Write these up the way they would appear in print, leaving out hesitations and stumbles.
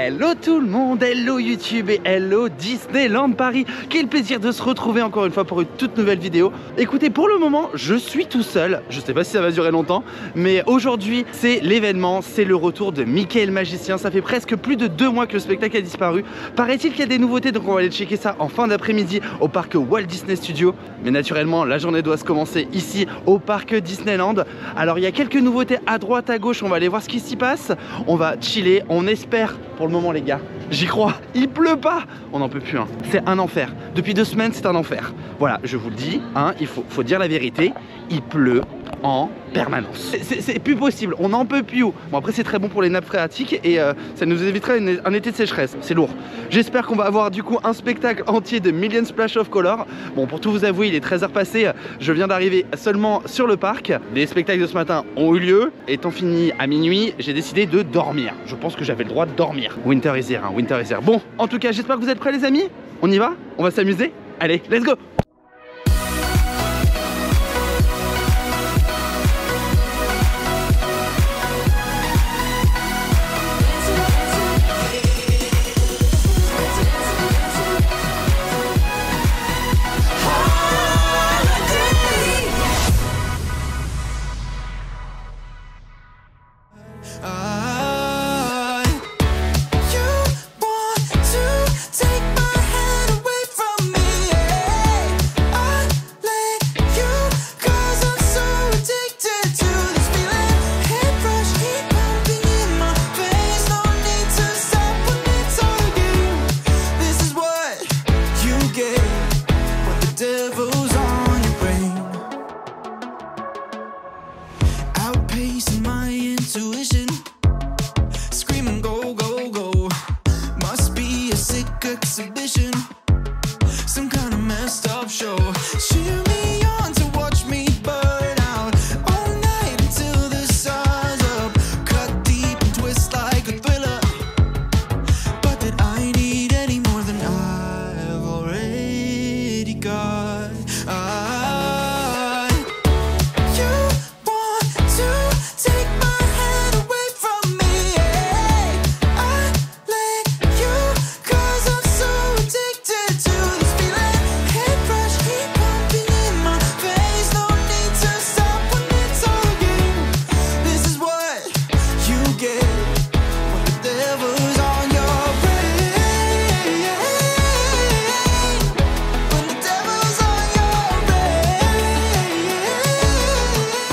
Hello tout le monde, hello YouTube et hello Disneyland Paris. Quel plaisir de se retrouver encore une fois pour une toute nouvelle vidéo. Écoutez, pour le moment, je suis tout seul. Je sais pas si ça va durer longtemps, mais aujourd'hui, c'est l'événement, c'est le retour de Mickey le magicien. Ça fait presque plus de 2 mois que le spectacle a disparu. Paraît-il qu'il y a des nouveautés, donc on va aller checker ça en fin d'après-midi au parc Walt Disney Studios. Mais naturellement, la journée doit se commencer ici au parc Disneyland. Alors il y a quelques nouveautés à droite, à gauche, on va aller voir ce qui s'y passe. On va chiller, on espère pour le moment les gars. J'y crois, il pleut pas. On n'en peut plus, hein. C'est un enfer. Depuis 2 semaines, c'est un enfer. Voilà, je vous le dis, hein, il faut dire la vérité. Il pleut en permanence. C'est plus possible, on n'en peut plus. Bon après c'est très bon pour les nappes phréatiques et ça nous éviterait un été de sécheresse. C'est lourd. J'espère qu'on va avoir du coup un spectacle entier de Million Splash of Color. Bon, pour tout vous avouer, il est 13h passé. Je viens d'arriver seulement sur le parc. Les spectacles de ce matin ont eu lieu. Étant fini à minuit, j'ai décidé de dormir. Je pense que j'avais le droit de dormir. Winter is here, hein, winter is here. Bon, en tout cas, j'espère que vous êtes prêts les amis. On y va? On va s'amuser? Allez, let's go!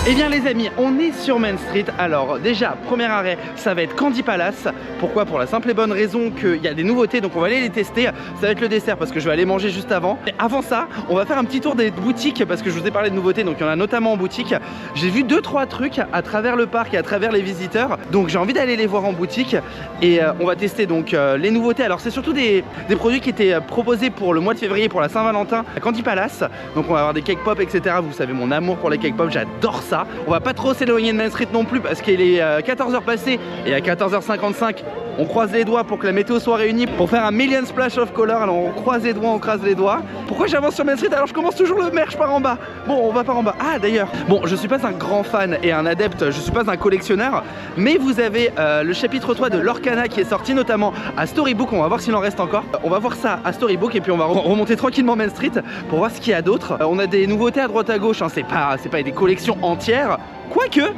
Eh bien les amis, on est sur Main Street. Alors déjà, premier arrêt, ça va être Candy Palace. Pourquoi? Pour la simple et bonne raison qu'il y a des nouveautés, donc on va aller les tester. Ça va être le dessert parce que je vais aller manger juste avant. Et avant ça, on va faire un petit tour des boutiques parce que je vous ai parlé de nouveautés, donc il y en a notamment en boutique. J'ai vu 2-3 trucs à travers le parc et à travers les visiteurs, donc j'ai envie d'aller les voir en boutique. Et on va tester donc les nouveautés. Alors c'est surtout des produits qui étaient proposés pour le mois de février, pour la Saint-Valentin à Candy Palace. Donc on va avoir des cake pop, etc. Vous savez mon amour pour les cake pop, j'adore ça. On va pas trop s'éloigner de Main Street non plus parce qu'il est 14h passé et à 14h55 on croise les doigts pour que la météo soit réunie pour faire un Million Splash of Color. Alors on croise les doigts, on croise les doigts. Pourquoi j'avance sur Main Street? Alors je commence toujours le merch par en bas. Bon, on va par en bas. Ah d'ailleurs, bon, je suis pas un grand fan et un adepte, je suis pas un collectionneur, mais vous avez le chapitre 3 de Lorcana qui est sorti notamment à Storybook. On va voir s'il en reste encore. On va voir ça à Storybook et puis on va remonter tranquillement Main Street pour voir ce qu'il y a d'autre. On a des nouveautés à droite à gauche, hein. C'est pas des collections entières. Quoique,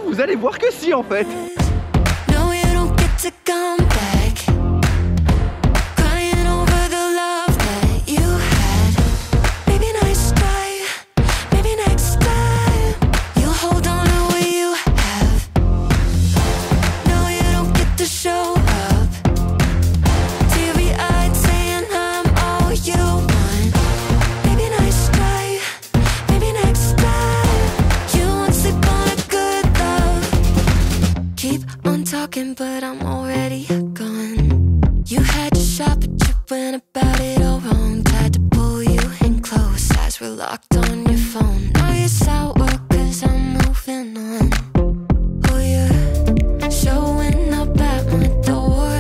vous allez voir que si en fait. But I'm already gone. You had to shop, but you went about it all wrong. Tried to pull you in close, eyes were locked on your phone. Now you're sour, cause I'm moving on. Oh, you're showing up at my door,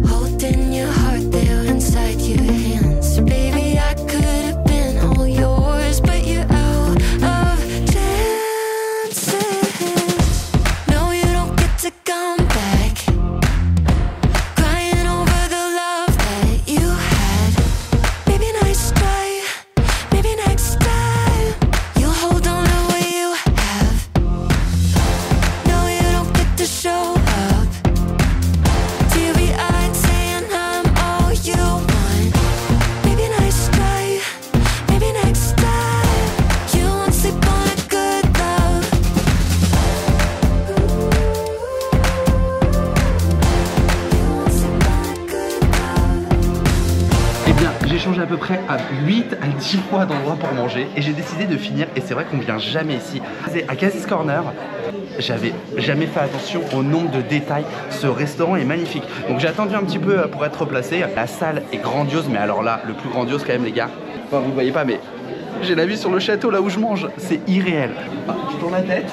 holding your heart there inside your hands. Baby, I could have been all yours, but you're out of chances. No, you don't get to come back. changé à peu près à 8 à 10 fois d'endroits pour manger et j'ai décidé de finir, et c'est vrai qu'on vient jamais ici. C'est à Cassis Corner. J'avais jamais fait attention au nombre de détails. Ce restaurant est magnifique. Donc j'ai attendu un petit peu pour être placé. La salle est grandiose, mais alors là, le plus grandiose quand même les gars. Enfin vous voyez pas, mais j'ai la vue sur le château là où je mange. C'est irréel. Je tourne la tête.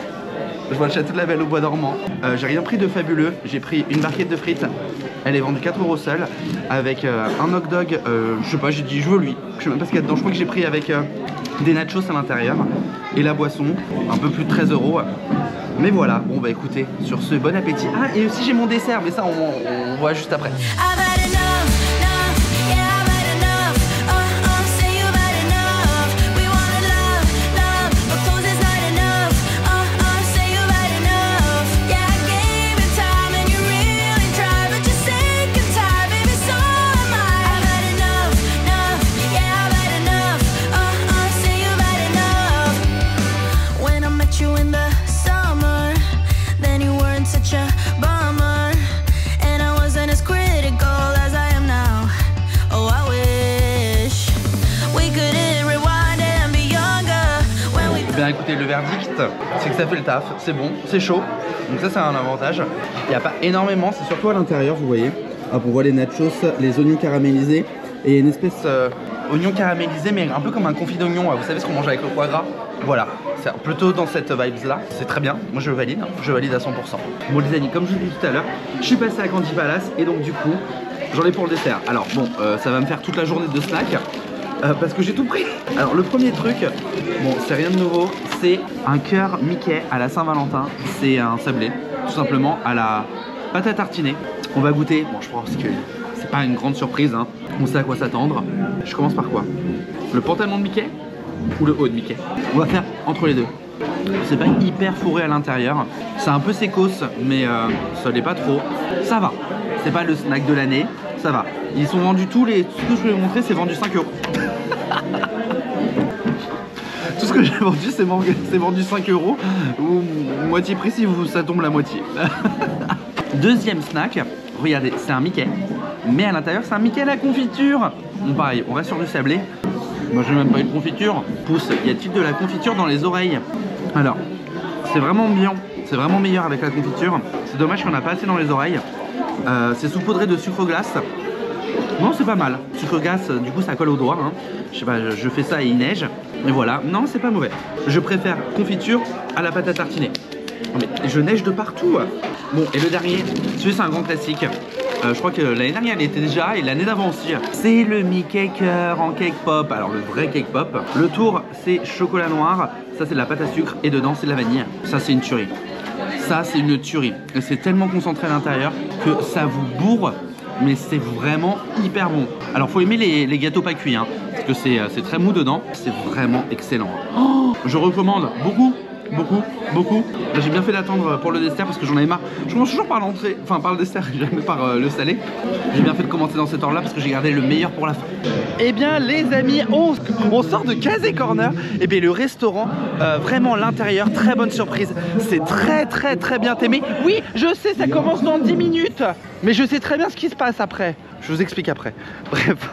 Je vois le château de la Belle au Bois dormant. J'ai rien pris de fabuleux. J'ai pris une barquette de frites. Elle est vendue 4 € seule. Avec un hot dog. Je sais pas, j'ai dit je veux lui. Je sais même pas ce qu'il y a dedans. Je crois que j'ai pris avec des nachos à l'intérieur. Et la boisson. Un peu plus de 13 €. Mais voilà, bon bah écoutez, sur ce, bon appétit. Ah, et aussi j'ai mon dessert, mais ça on voit juste après. Écoutez, le verdict, c'est que ça fait le taf, c'est bon, c'est chaud, donc ça c'est un avantage. Il n'y a pas énormément, c'est surtout à l'intérieur, vous voyez. Hop, on voit les nachos, les oignons caramélisés et une espèce oignon caramélisé, mais un peu comme un confit d'oignon, vous savez ce qu'on mange avec le foie gras. Voilà, c'est plutôt dans cette vibes là, c'est très bien, moi je valide à 100%. Bon les amis, comme je vous l'ai dit tout à l'heure, je suis passé à Candy Palace et donc du coup, j'en ai pour le dessert. Alors bon, ça va me faire toute la journée de snack. Parce que j'ai tout pris. Alors le premier truc, bon c'est rien de nouveau, c'est un cœur Mickey à la Saint-Valentin. C'est un sablé, tout simplement à la pâte à tartiner. On va goûter, bon je pense que c'est pas une grande surprise, hein. On sait à quoi s'attendre. Je commence par quoi? Le pantalon de Mickey ou le haut de Mickey? On va faire entre les deux. C'est pas hyper fourré à l'intérieur. C'est un peu sécos, mais ça l'est pas trop. Ça va, c'est pas le snack de l'année. Ça va. Ils sont vendus tous les... Tout ce que je vais vous montrer, c'est vendu 5 €. Tout ce que j'ai vendu, c'est vendu 5 €. Ou moitié prix si ça tombe la moitié. Deuxième snack. Regardez, c'est un Mickey. Mais à l'intérieur, c'est un Mickey à la confiture. Bon, pareil, on reste sur du sablé. Moi, j'ai même pas eu de confiture. Pouce, y a-t-il de la confiture dans les oreilles? Alors, c'est vraiment bien. C'est vraiment meilleur avec la confiture. C'est dommage qu'on n'a pas assez dans les oreilles. C'est saupoudré de sucre glace. Non, c'est pas mal. Sucre glace, du coup, ça colle aux doigts. Hein. Je sais pas, je fais ça et il neige. Et voilà, non, c'est pas mauvais. Je préfère confiture à la pâte à tartiner. Mais je neige de partout. Bon, et le dernier, celui-ci, c'est un grand classique. Je crois que l'année dernière, il était déjà et l'année d'avant aussi. C'est le Mickey Cœur en cake pop. Alors, le vrai cake pop. Le tour, c'est chocolat noir. Ça, c'est de la pâte à sucre. Et dedans, c'est de la vanille. Ça, c'est une tuerie. Ça, c'est une tuerie. C'est tellement concentré à l'intérieur que ça vous bourre, mais c'est vraiment hyper bon. Alors, faut aimer les gâteaux pas cuits, hein, parce que c'est très mou dedans. C'est vraiment excellent. Oh, je recommande beaucoup. J'ai bien fait d'attendre pour le dessert parce que j'en avais marre. Je commence toujours par l'entrée, enfin par le dessert, jamais par le salé. J'ai bien fait de commencer dans cet ordre là parce que j'ai gardé le meilleur pour la fin. Eh bien les amis, on sort de Cassis Corner. Et bien le restaurant, vraiment l'intérieur, très bonne surprise. C'est très bien aimé. Oui, je sais, ça commence dans 10 minutes. Mais je sais très bien ce qui se passe après. Je vous explique après. Bref,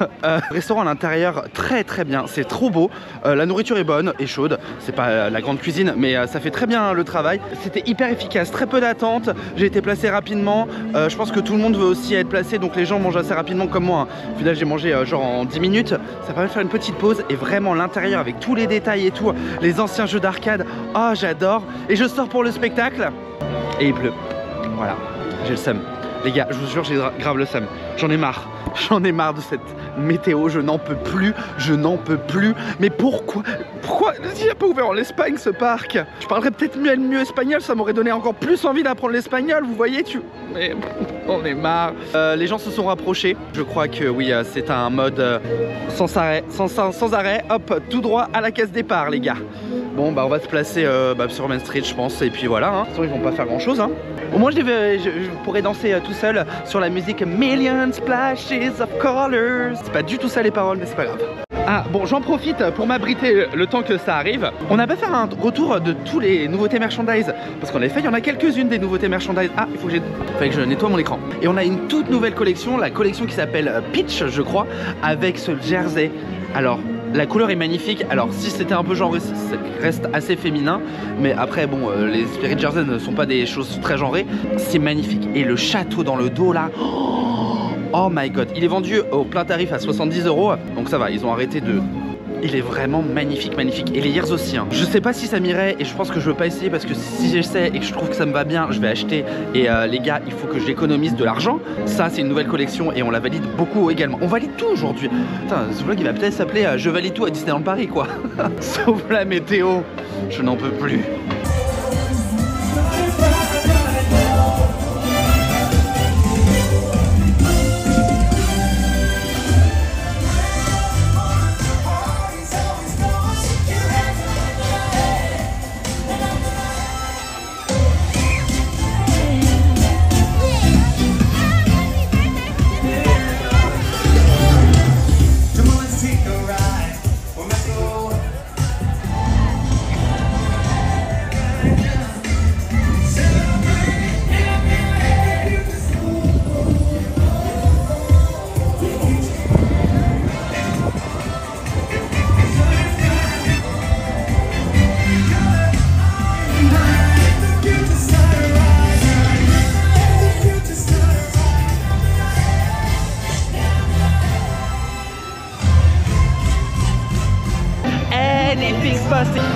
restaurant à l'intérieur très bien, c'est trop beau. La nourriture est bonne et chaude. C'est pas la grande cuisine, mais ça fait très bien le travail. C'était hyper efficace, très peu d'attente. J'ai été placé rapidement. Je pense que tout le monde veut aussi être placé, donc les gens mangent assez rapidement comme moi. Au final, j'ai mangé genre en 10 minutes. Ça permet de faire une petite pause et vraiment l'intérieur avec tous les détails et tout, les anciens jeux d'arcade. Ah, j'adore. Et je sors pour le spectacle et il pleut. Voilà, j'ai le seum. Les gars, je vous jure, j'ai grave le seum. J'en ai marre. J'en ai marre de cette météo. Je n'en peux plus. Mais pourquoi il n'a pas ouvert en Espagne ce parc? Je parlerais peut-être mieux espagnol. Ça m'aurait donné encore plus envie d'apprendre l'espagnol. Vous voyez, mais on est marre. Les gens se sont rapprochés. Je crois que oui, c'est un mode sans arrêt. Hop, tout droit à la case départ, les gars. Bon, bah on va se placer sur Main Street, je pense. Et puis voilà. Hein. Ils vont pas faire grand chose. Hein. Au moins, je pourrais danser tout seul sur la musique Million Splashes of Colors. C'est pas du tout ça les paroles, mais c'est pas grave. Ah bon, j'en profite pour m'abriter le temps que ça arrive. On n'a pas fait un retour de tous les nouveautés merchandise, parce qu'en effet il y en a quelques-unes des nouveautés merchandise. Ah, il faut que je nettoie mon écran. Et on a une toute nouvelle collection, la collection qui s'appelle Peach je crois, avec ce jersey. Alors la couleur est magnifique. Alors si c'était un peu genré, ça reste assez féminin, mais après bon, les Spirit Jersey ne sont pas des choses très genrées. C'est magnifique. Et le château dans le dos là, oh my god, il est vendu au plein tarif à 70 €, donc ça va, ils ont arrêté de... Il est vraiment magnifique, magnifique. Et les ears aussi hein. Je sais pas si ça m'irait et je pense que je veux pas essayer, parce que si j'essaie et que je trouve que ça me va bien, je vais acheter. Et les gars, il faut que j'économise de l'argent. Ça c'est une nouvelle collection et on la valide beaucoup également. On valide tout aujourd'hui. Putain, ce vlog il va peut-être s'appeler Je valide tout à Disneyland Paris quoi. Sauf la météo, je n'en peux plus.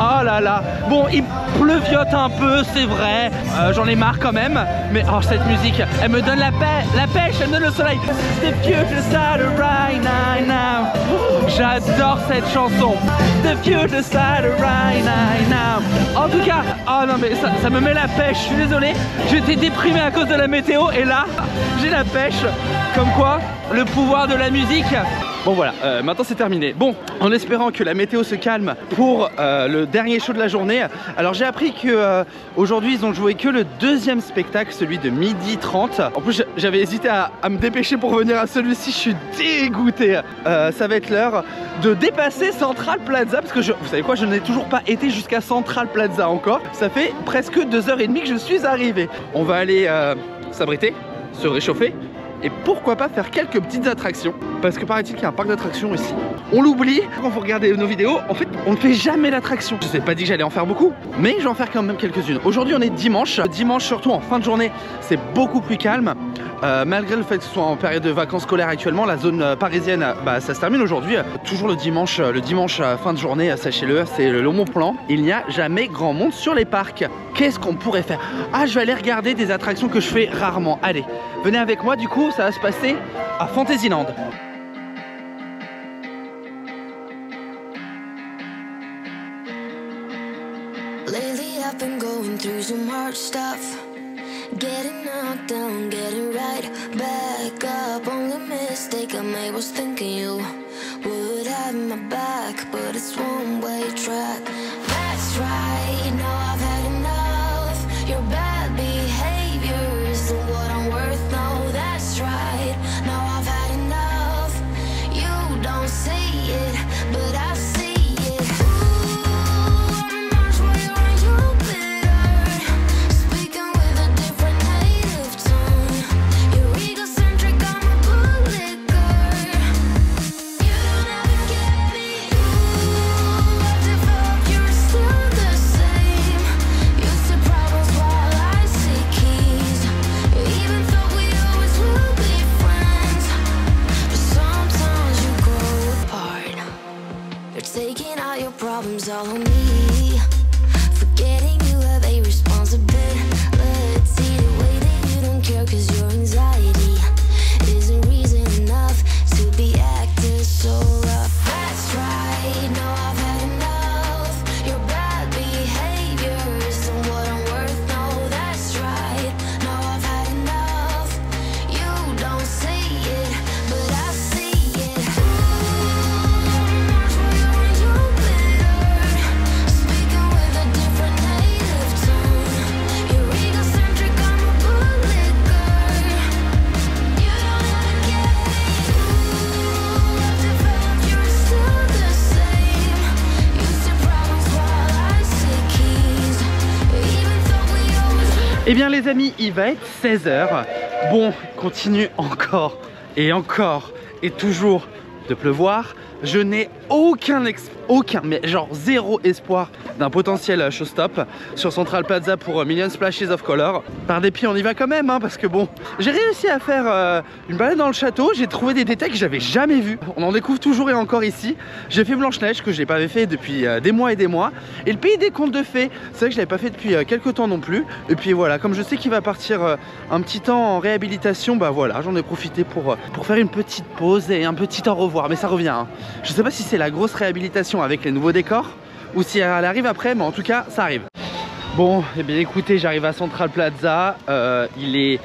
Oh là là. Bon, il pleuviote un peu, c'est vrai. J'en ai marre quand même. Mais oh, cette musique, elle me donne la pêche, elle me donne le soleil. The future started right now. J'adore cette chanson. The future started right now. En tout cas, oh non mais ça me met la pêche. Je suis désolé. J'étais déprimé à cause de la météo et là, j'ai la pêche. Comme quoi, le pouvoir de la musique. Bon voilà, maintenant c'est terminé. Bon, en espérant que la météo se calme pour le dernier show de la journée. Alors j'ai appris que aujourd'hui ils ont joué que le deuxième spectacle, celui de 12h30. En plus j'avais hésité à me dépêcher pour venir à celui-ci, je suis dégoûté. Ça va être l'heure de dépasser Central Plaza, parce que vous savez quoi, je n'ai toujours pas été jusqu'à Central Plaza encore. Ça fait presque 2h30 que je suis arrivé. On va aller s'abriter, se réchauffer. Et pourquoi pas faire quelques petites attractions, parce que paraît-il qu'il y a un parc d'attractions ici. On l'oublie quand vous regardez nos vidéos, en fait on ne fait jamais l'attraction. Je sais pas dit que j'allais en faire beaucoup, mais je vais en faire quand même quelques-unes. Aujourd'hui on est dimanche, surtout en fin de journée c'est beaucoup plus calme. Malgré le fait que ce soit en période de vacances scolaires actuellement, la zone parisienne, bah, ça se termine aujourd'hui. Toujours le dimanche fin de journée, sachez-le, c'est le bon plan. Il n'y a jamais grand monde sur les parcs. Qu'est-ce qu'on pourrait faire? Ah, je vais aller regarder des attractions que je fais rarement. Allez, venez avec moi, du coup, ça va se passer à Fantasyland. Lately I've been going through some hard stuff. Getting knocked down, getting right back up. Only mistake I made was thinking you would have my back, but it's one-way track. That's right, now I've had enough. Your bad behavior isn't what I'm worth, no, that's right. Now I've had enough. You don't see it, but I see it. Eh bien les amis, il va être 16 h. Bon, continue encore et toujours de pleuvoir. Je n'ai aucun, mais genre zéro espoir d'un potentiel showstop sur Central Plaza pour Million Splashes of Color. Par dépit, on y va quand même, hein, parce que bon, j'ai réussi à faire une balade dans le château. J'ai trouvé des détails que j'avais jamais vus. On en découvre toujours et encore ici. J'ai fait Blanche-Neige, que je n'ai pas fait depuis des mois et des mois. Et le pays des contes de fées, c'est vrai que je l'avais pas fait depuis quelques temps non plus. Et puis voilà, comme je sais qu'il va partir un petit temps en réhabilitation, bah voilà, j'en ai profité pour faire une petite pause et un petit au revoir. Mais ça revient, hein. Je sais pas si c'est la grosse réhabilitation avec les nouveaux décors ou si elle arrive après, mais en tout cas ça arrive. Bon, et bien écoutez, j'arrive à Central Plaza, il est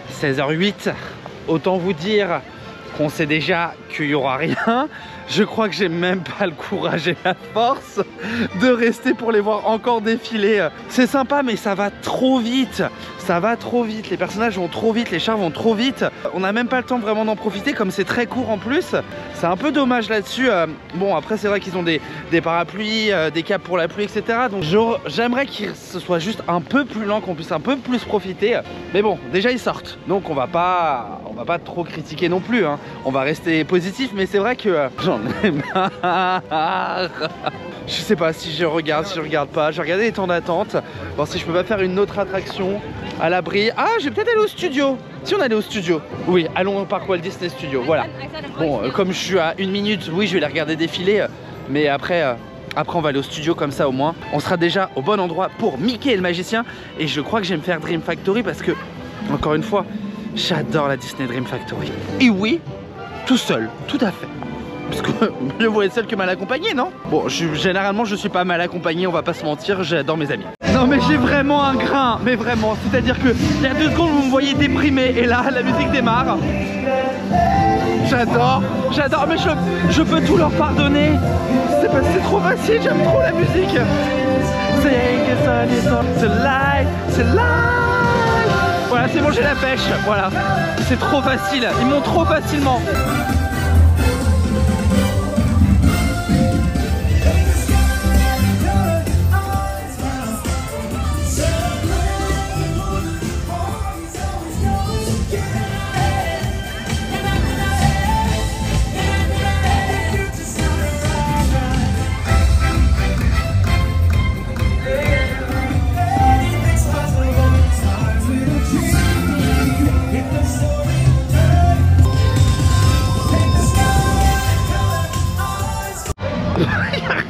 16 h 08. Autant vous dire qu'on sait déjà qu'il n'y aura rien. Je crois que j'ai même pas le courage et la force de rester pour les voir encore défiler. C'est sympa, mais ça va trop vite. Ça va trop vite, les personnages vont trop vite, les chars vont trop vite. On n'a même pas le temps vraiment d'en profiter, comme c'est très court en plus. C'est un peu dommage là-dessus. Bon, après c'est vrai qu'ils ont des parapluies, des capes pour la pluie, etc. Donc j'aimerais que ce soit juste un peu plus lent, qu'on puisse un peu plus profiter. Mais bon, déjà ils sortent, donc on va pas trop critiquer non plus, hein. On va rester positif, mais c'est vrai que j'en ai marre. Je sais pas si je regarde, si je regarde pas. J'ai regardé les temps d'attente, voir si je peux pas faire une autre attraction à l'abri. Ah, je vais peut-être aller au studio. Si on allait au studio. Oui, allons au parc Walt Disney Studio, voilà. Bon, comme je suis à 1 minute, oui, je vais les regarder défiler. Mais après on va aller au studio, comme ça au moins on sera déjà au bon endroit pour Mickey et le magicien. Et je crois que je vais me faire Dream Factory parce que, encore une fois, j'adore la Disney Dream Factory. Et oui, tout seul, tout à fait. Parce que mieux vaut être seul que mal accompagné, non? Bon, généralement je suis pas mal accompagné, on va pas se mentir, j'adore mes amis. Non mais j'ai vraiment un grain, mais vraiment, c'est-à-dire que il y a 2 secondes vous me voyez déprimé et là la musique démarre. J'adore, mais je peux tout leur pardonner. C'est trop facile, j'aime trop la musique. C'est live. Voilà, c'est bon, j'ai la pêche, voilà. C'est trop facile, ils montent trop facilement.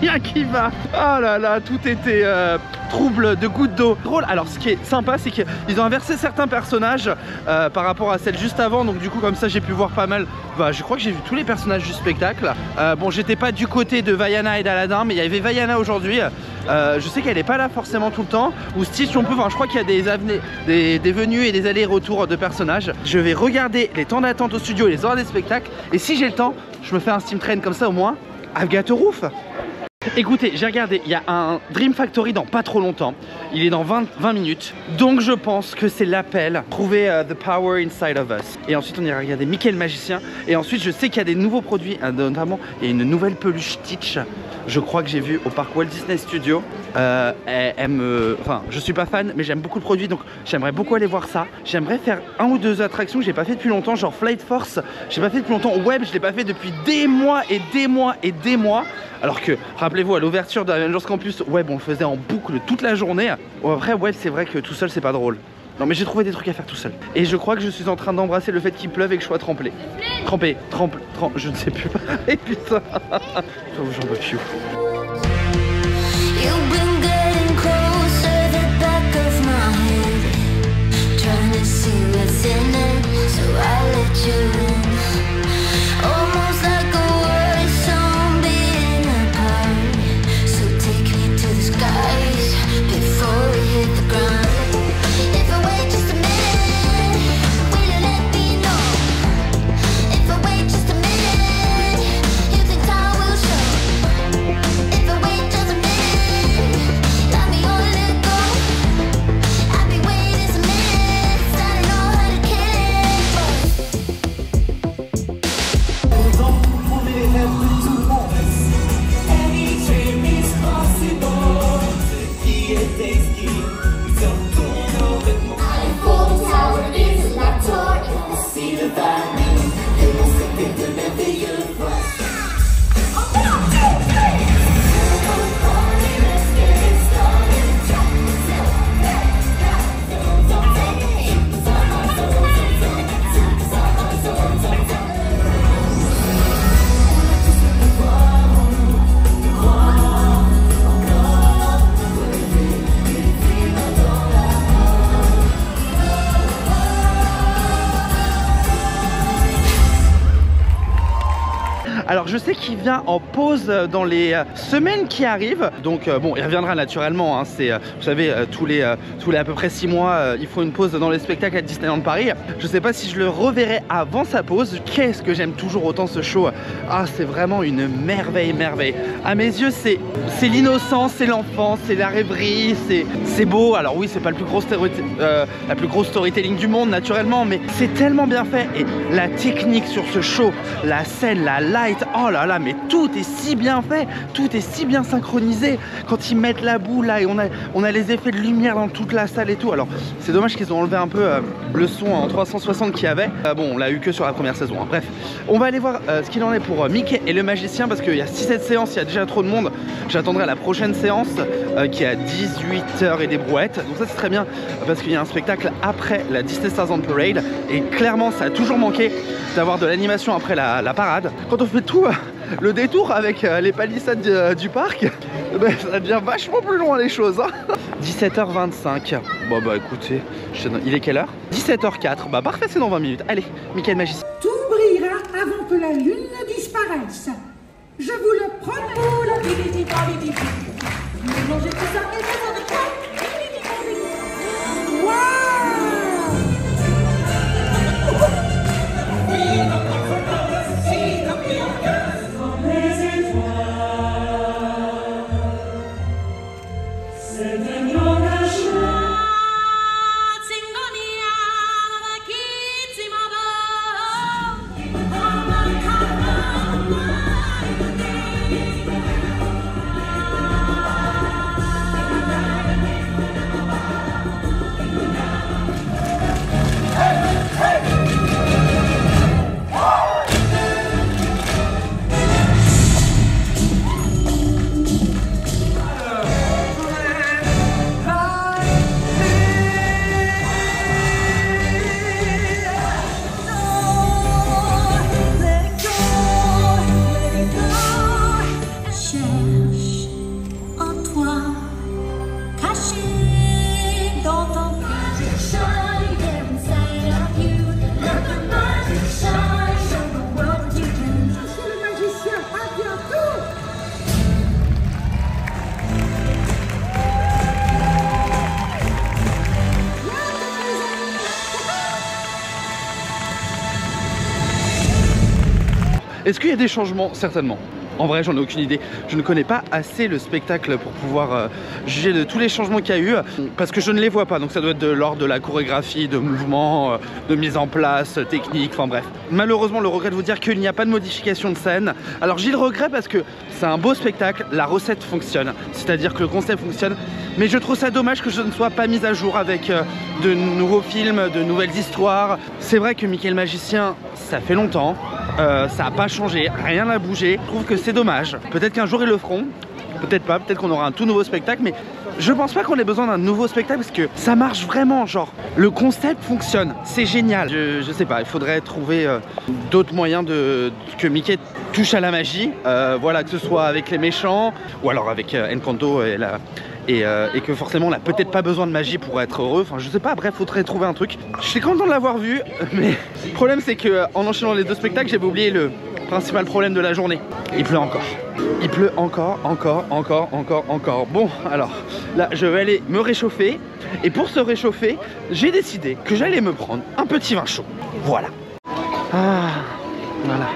Rien qui va. Oh là là, tout était trouble de gouttes d'eau. Drôle. Alors ce qui est sympa, c'est qu'ils ont inversé certains personnages par rapport à celle juste avant. Donc du coup comme ça j'ai pu voir pas mal. Bah, je crois que j'ai vu tous les personnages du spectacle. Bon, j'étais pas du côté de Vaiana et d'Aladin, mais il y avait Vaiana aujourd'hui. Je sais qu'elle est pas là forcément tout le temps. Ou Stitch on peut, enfin je crois qu'il y a des venues et des allers-retours de personnages. Je vais regarder les temps d'attente au studio et les horaires des spectacles. Et si j'ai le temps, je me fais un Steam Train comme ça au moins. I've got a roof. Écoutez, j'ai regardé, il y a un Dream Factory dans pas trop longtemps. Il est dans 20 minutes. Donc je pense que c'est l'appel. Trouver The Power Inside of Us. Et ensuite on ira regarder Mickey le magicien. Et ensuite je sais qu'il y a des nouveaux produits. Notamment il y a une nouvelle peluche Stitch. Je crois que j'ai vu au parc Walt Disney Studio. Enfin, je suis pas fan, mais j'aime beaucoup le produit. Donc j'aimerais beaucoup aller voir ça. J'aimerais faire 1 ou 2 attractions que j'ai pas fait depuis longtemps. Genre Flight Force, j'ai pas fait depuis longtemps. Web, je l'ai pas fait depuis des mois et des mois et des mois. Alors que, rappelez-vous, à l'ouverture de Avengers Campus, Web, on le faisait en boucle toute la journée. Bon, après, Web, c'est vrai que tout seul, c'est pas drôle. Non, mais j'ai trouvé des trucs à faire tout seul. Et je crois que je suis en train d'embrasser le fait qu'il pleuve et que je sois trempé. Je ne sais plus parler, putain. J'en peux plus. Alors je sais qu'il vient en pause dans les semaines qui arrivent. Donc bon, il reviendra naturellement, hein. C'est, vous savez, tous les à peu près 6 mois, il faut une pause dans les spectacles à Disneyland Paris. Je sais pas si je le reverrai avant sa pause. Qu'est-ce que j'aime toujours autant ce show. Ah, c'est vraiment une merveille. À mes yeux, c'est l'innocence, c'est l'enfance, c'est la rêverie, c'est beau. Alors oui, c'est pas le plus gros la plus grosse storytelling du monde naturellement, mais c'est tellement bien fait. Et la technique sur ce show, la scène, la light, oh là là, mais tout est si bien fait, tout est si bien synchronisé. Quand ils mettent la boue là et on a les effets de lumière dans toute la salle et tout. Alors c'est dommage qu'ils ont enlevé un peu le son en 360 qu'il y avait. Bon, on l'a eu que sur la première saison, hein. Bref, on va aller voir ce qu'il en est pour Mickey et le magicien, parce qu'il y a 6-7 séances, il y a déjà trop de monde. J'attendrai la prochaine séance qui est à 18h et des brouettes. Donc ça c'est très bien parce qu'il y a un spectacle après la Disney Stars on Parade, et clairement ça a toujours manqué d'avoir de l'animation après la parade. Quand on fait tout le détour avec les palissades du parc, ben, ça devient vachement plus loin les choses, hein. 17h25. Bon bah écoutez, il est quelle heure? 17h04. Bah parfait, c'est dans 20 minutes. Allez, Mickey le magicien. Tout brillera avant que la lune ne disparaisse. Je vous le promets. Est-ce qu'il y a des changements? Certainement. En vrai, j'en ai aucune idée. Je ne connais pas assez le spectacle pour pouvoir juger de tous les changements qu'il y a eu, parce que je ne les vois pas. Donc ça doit être de l'ordre de la chorégraphie, de mouvement, de mise en place, technique, enfin bref. Malheureusement, le regret de vous dire qu'il n'y a pas de modification de scène. Alors j'ai le regret parce que c'est un beau spectacle, la recette fonctionne, c'est-à-dire que le concept fonctionne. Mais je trouve ça dommage que je ne sois pas mise à jour avec de nouveaux films, de nouvelles histoires. C'est vrai que Mickey le magicien, ça fait longtemps. Ça n'a pas changé, rien n'a bougé. Je trouve que c'est dommage. Peut-être qu'un jour ils le feront, peut-être pas, peut-être qu'on aura un tout nouveau spectacle, mais je pense pas qu'on ait besoin d'un nouveau spectacle parce que ça marche vraiment, genre le concept fonctionne, c'est génial. Je sais pas, il faudrait trouver d'autres moyens que Mickey touche à la magie, voilà, que ce soit avec les méchants ou alors avec Encanto et que forcément on n'a peut-être pas besoin de magie pour être heureux. Enfin je sais pas, bref, faudrait trouver un truc. Je suis content de l'avoir vu, mais le problème c'est que en enchaînant les deux spectacles, j'avais oublié le principal problème de la journée. Il pleut encore. Il pleut encore. Bon, alors là je vais aller me réchauffer. Et pour se réchauffer, j'ai décidé que j'allais me prendre un petit vin chaud. Voilà. Ah, voilà.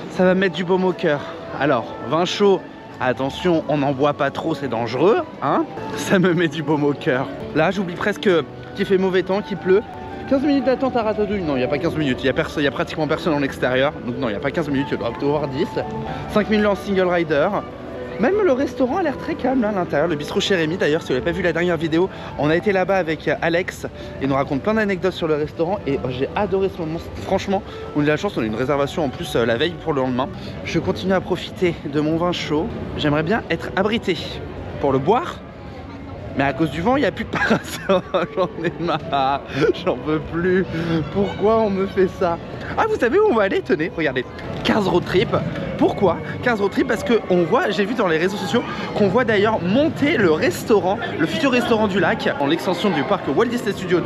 Ça va mettre du baume au cœur. Alors, vin chaud. Attention, on n'en boit pas trop, c'est dangereux, hein. Ça me met du baume au cœur. Là, j'oublie presque qu'il fait mauvais temps, qu'il pleut. 15 minutes d'attente à Ratatouille. Non, il n'y a pas 15 minutes. Il y a pratiquement personne en extérieur. Donc non, il n'y a pas 15 minutes, il doit plutôt avoir 10. 5 minutes en single rider. Même le restaurant a l'air très calme là, à l'intérieur. Le bistrot chez Rémi, d'ailleurs, si vous n'avez pas vu la dernière vidéo, on a été là-bas avec Alex. Il nous raconte plein d'anecdotes sur le restaurant. Et j'ai adoré ce moment. Franchement, on a eu la chance, on a eu une réservation en plus la veille pour le lendemain. Je continue à profiter de mon vin chaud. J'aimerais bien être abrité pour le boire. Mais à cause du vent, il n'y a plus de parasol. J'en ai marre, j'en peux plus. Pourquoi on me fait ça? Ah, vous savez où on va aller? Tenez, regardez. 15 road trip. Pourquoi 15 road trip? Parce qu'on voit, j'ai vu dans les réseaux sociaux, qu'on voit d'ailleurs monter le restaurant, le futur restaurant du lac, en l'extension du parc Walt Disney Studios 2.0.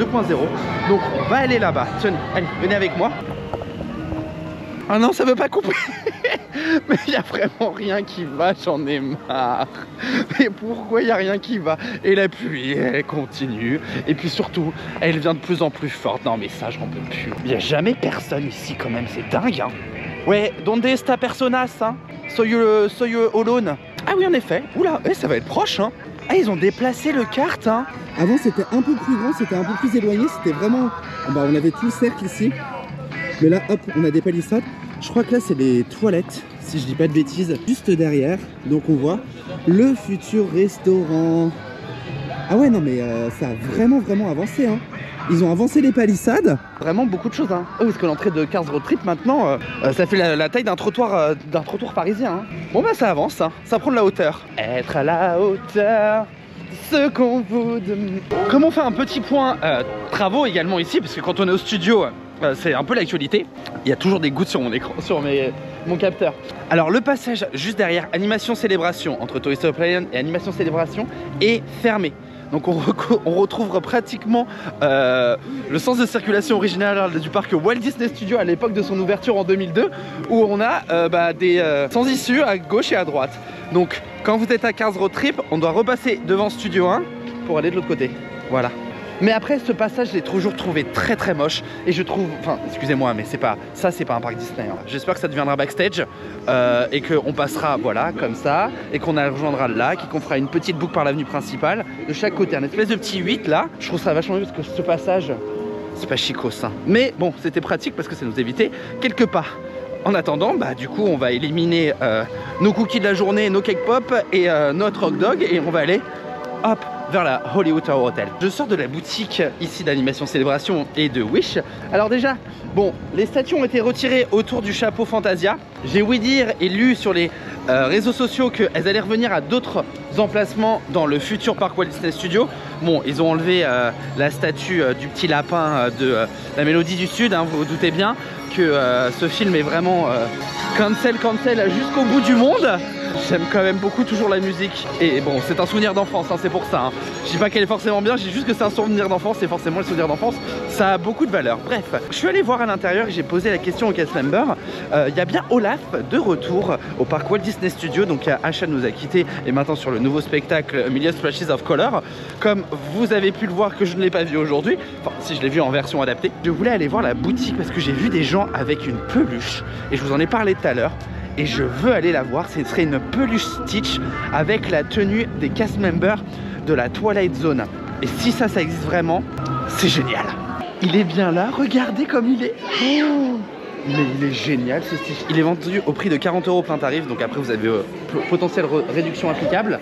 Donc on va aller là-bas. Tenez, allez, venez avec moi. Ah non, ça veut pas couper. Mais il n'y a vraiment rien qui va, j'en ai marre. Mais pourquoi il n'y a rien qui va? Et la pluie, elle continue. Et puis surtout, elle vient de plus en plus forte. Non mais ça, j'en peux plus. Il n'y a jamais personne ici quand même, c'est dingue hein. Ouais, donde esta personas hein? Soy alone. Ah oui en effet, oula, ça va être proche hein. Ah ils ont déplacé le kart hein. Avant c'était un peu plus grand, c'était un peu plus éloigné, c'était vraiment... Bah, on avait tout le cercle ici. Mais là hop, on a des palissades. Je crois que là c'est les toilettes, si je dis pas de bêtises, juste derrière. Donc on voit le futur restaurant. Ah ouais non mais ça a vraiment avancé hein. Ils ont avancé les palissades. Vraiment beaucoup de choses hein. Oh, parce que l'entrée de 15 road trip maintenant, ça fait la taille d'un trottoir parisien hein. Bon bah ça avance hein. Ça prend de la hauteur. Être à la hauteur, ce qu'on vous demande. Comme on fait un petit point travaux également ici, parce que quand on est au studio, c'est un peu l'actualité. Il y a toujours des gouttes sur mon écran, sur mon capteur. Alors le passage juste derrière, animation célébration, entre Toy Story Playland et animation célébration, est fermé. Donc on retrouve pratiquement le sens de circulation original du parc Walt Disney Studios à l'époque de son ouverture en 2002, où on a des sans issue à gauche et à droite. Donc quand vous êtes à 15 road trip, on doit repasser devant Studio 1 pour aller de l'autre côté. Voilà. Mais après ce passage, je l'ai toujours trouvé très moche. Et je trouve, enfin excusez-moi, mais c'est pas ça, c'est pas un parc Disney hein. J'espère que ça deviendra backstage et qu'on passera voilà comme ça, et qu'on rejoindra le lac, et qu'on fera une petite boucle par l'avenue principale de chaque côté, un espèce de petit 8 là. Je trouve ça vachement mieux parce que ce passage, c'est pas chicos hein. Mais bon, c'était pratique parce que ça nous évitait quelques pas. En attendant, bah du coup on va éliminer nos cookies de la journée, nos cake pop et notre hot dog, et on va aller hop vers la Hollywood Tower Hotel. Je sors de la boutique ici d'animation célébration et de Wish. Alors déjà, bon, les statues ont été retirées autour du chapeau Fantasia. J'ai ouï dire et lu sur les réseaux sociaux qu'elles allaient revenir à d'autres emplacements dans le futur parc Walt Disney Studios. Bon, ils ont enlevé la statue du petit lapin de la Mélodie du Sud, hein, vous vous doutez bien que ce film est vraiment cancel jusqu'au bout du monde. J'aime quand même beaucoup toujours la musique. Et bon, c'est un souvenir d'enfance, hein, c'est pour ça hein. Je dis pas qu'elle est forcément bien, je dis juste que c'est un souvenir d'enfance. Et forcément le souvenir d'enfance, ça a beaucoup de valeur. Bref, je suis allé voir à l'intérieur et j'ai posé la question au cast member. Il y a bien Olaf de retour au parc Walt Disney Studios. Donc Asha nous a quitté et maintenant sur le nouveau spectacle A Million Splashes of Color. Comme vous avez pu le voir, que je ne l'ai pas vu aujourd'hui, enfin si je l'ai vu en version adaptée. Je voulais aller voir la boutique parce que j'ai vu des gens avec une peluche et je vous en ai parlé tout à l'heure. Et je veux aller la voir. Ce serait une peluche Stitch avec la tenue des cast members de la Twilight Zone. Et si ça existe vraiment, c'est génial. Il est bien là, regardez comme il est. Oh, mais il est génial ce Stitch. Il est vendu au prix de 40 € plein tarif. Donc après vous avez potentielle réduction applicable.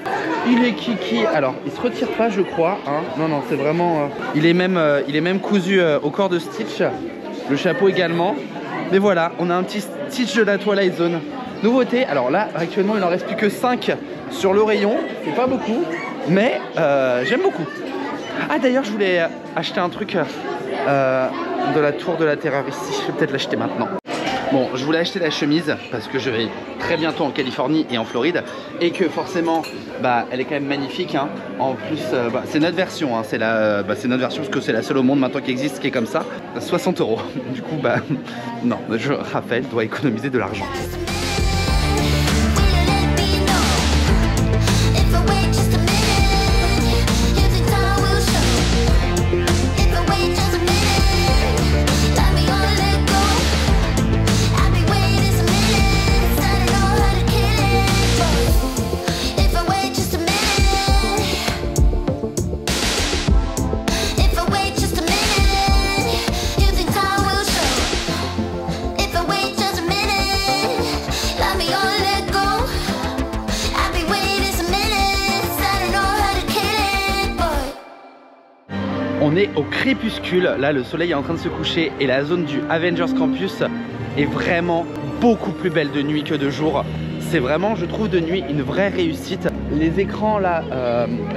Il est kiki. Alors il se retire pas je crois hein. Non c'est vraiment il est même cousu au corps de Stitch. Le chapeau également. Mais voilà, on a un petit Stitch de la Twilight Zone. Nouveauté, alors là actuellement il en reste plus que 5 sur le rayon, c'est pas beaucoup, mais j'aime beaucoup. Ah d'ailleurs je voulais acheter un truc de la Tour de la Terreur ici, je vais peut-être l'acheter maintenant. Bon, je voulais acheter la chemise parce que je vais très bientôt en Californie et en Floride et que forcément, bah, elle est quand même magnifique. Hein. En plus, bah, c'est notre version, hein. C'est notre version parce que c'est la seule au monde maintenant qui existe qui est comme ça. 60 €. Du coup, bah non, Raphaël doit économiser de l'argent. On est au crépuscule, là le soleil est en train de se coucher et la zone du Avengers Campus est vraiment beaucoup plus belle de nuit que de jour. C'est vraiment, je trouve, de nuit une vraie réussite. Les écrans là,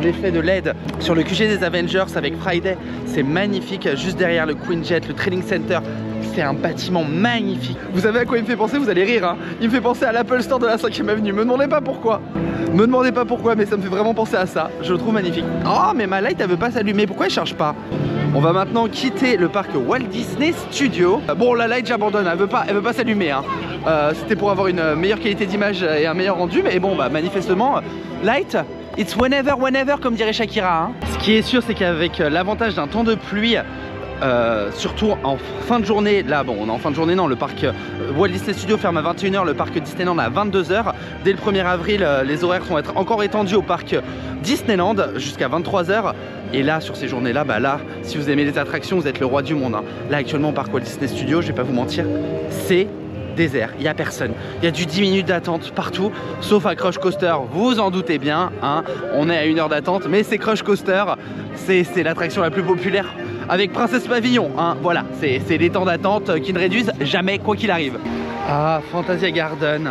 l'effet de LED sur le QG des Avengers avec Friday, c'est magnifique. Juste derrière le Queen Jet, le Training Center, c'est un bâtiment magnifique. Vous savez à quoi il me fait penser? Vous allez rire hein. Il me fait penser à l'Apple Store de la 5e avenue. Me demandez pas pourquoi. Me demandez pas pourquoi, mais ça me fait vraiment penser à ça. Je le trouve magnifique. Oh mais ma light elle veut pas s'allumer, pourquoi elle charge pas? On va maintenant quitter le parc Walt Disney Studios. Bon, la Light j'abandonne, elle veut pas s'allumer hein. C'était pour avoir une meilleure qualité d'image et un meilleur rendu, mais bon bah manifestement Light, it's whenever comme dirait Shakira hein. Ce qui est sûr c'est qu'avec l'avantage d'un temps de pluie, surtout en fin de journée, là bon on est en fin de journée, non, le parc Walt Disney Studios ferme à 21 h, le parc Disneyland à 22 h. Dès le 1er avril les horaires vont être encore étendus au parc Disneyland jusqu'à 23 h. Et là sur ces journées là, bah là si vous aimez les attractions vous êtes le roi du monde hein. Là actuellement au parc Walt Disney Studios, je vais pas vous mentir, c'est désert, il n'y a personne. Il y a du 10 minutes d'attente partout, sauf à Crush Coaster, vous en doutez bien hein. On est à 1 heure d'attente, mais c'est Crush Coaster, c'est l'attraction la plus populaire avec Princesse Pavillon hein. Voilà, c'est les temps d'attente qui ne réduisent jamais quoi qu'il arrive. Ah, Fantasia Garden.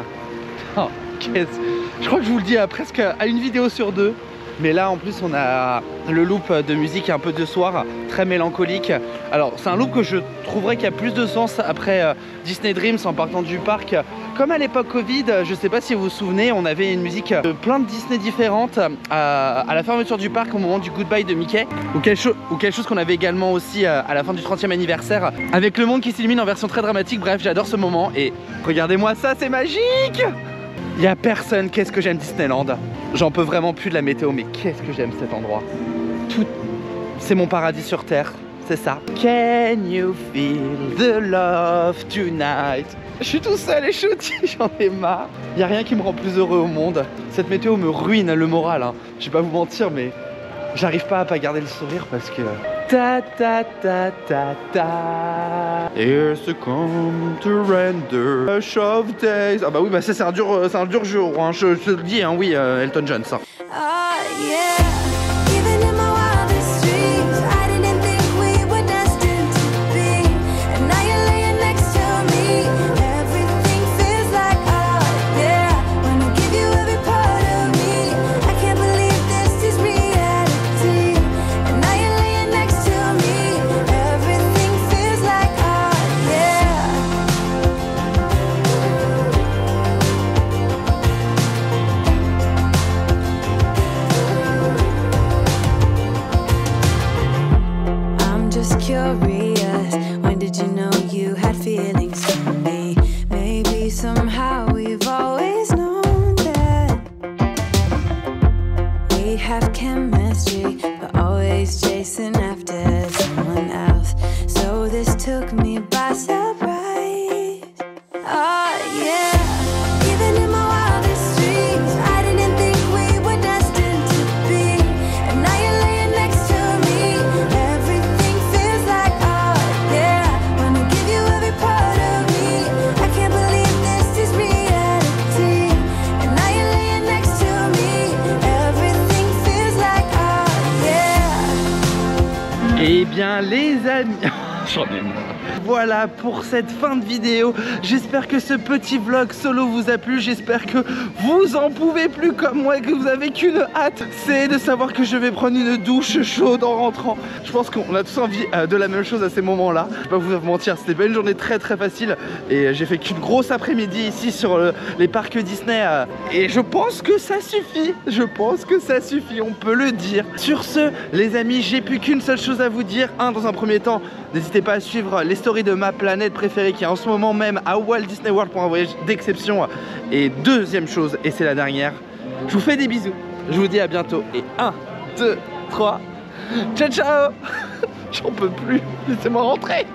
Oh, je crois que je vous le dis presque à une vidéo sur deux. Mais là en plus on a le loop de musique un peu de soir, très mélancolique. Alors c'est un loop que je trouverais qui a plus de sens après Disney Dreams en partant du parc. Comme à l'époque Covid, je sais pas si vous vous souvenez, on avait une musique de plein de Disney différentes à la fermeture du parc au moment du Goodbye de Mickey. Ou quelque chose qu'on avait également aussi à la fin du 30e anniversaire avec le monde qui s'illumine en version très dramatique. Bref, j'adore ce moment et regardez-moi ça, c'est magique! Il n'y a personne, qu'est-ce que j'aime Disneyland. J'en peux vraiment plus de la météo, mais qu'est-ce que j'aime cet endroit. Tout, c'est mon paradis sur terre, c'est ça. Can you feel the love tonight? Je suis tout seul et chouti, j'en ai marre. Il n'y a rien qui me rend plus heureux au monde. Cette météo me ruine le moral, hein. Je vais pas vous mentir, mais j'arrive pas à pas garder le sourire parce que... Ta ta ta ta ta. Here's a come to render a of days. Ah bah oui, bah ça c'est un dur jour, hein. Je te le dis, hein, oui, Elton John ça. Curious, when did you know you had feelings for me? Maybe somehow we've always known that we have chemistry, but always chasing after someone else. So this took me by surprise. Oh yeah. Even in my wildest dreams, I didn't think we were destined to be. And now you're laying next to me. Everything feels like art, yeah. Wanna give you every part of me. I can't believe this is reality. And now you're laying next to me. Everything feels like art, yeah. Eh bien les amis, j'en ai marre. Voilà pour cette fin de vidéo. J'espère que ce petit vlog solo vous a plu. J'espère que vous en pouvez plus comme moi et que vous avez qu'une hâte, c'est de savoir que je vais prendre une douche chaude en rentrant. Je pense qu'on a tous envie de la même chose à ces moments-là. Je vais pas vous mentir, c'était pas une journée très facile et j'ai fait qu'une grosse après-midi ici sur les parcs Disney et je pense que ça suffit. Je pense que ça suffit, on peut le dire. Sur ce, les amis, j'ai plus qu'une seule chose à vous dire. Dans un premier temps, n'hésitez pas à suivre les stories de ma planète préférée qui est en ce moment même à Walt Disney World pour un voyage d'exception. Et deuxième chose, et c'est la dernière, je vous fais des bisous. Je vous dis à bientôt. Et 1, 2, 3, ciao ciao. J'en peux plus, laissez-moi rentrer.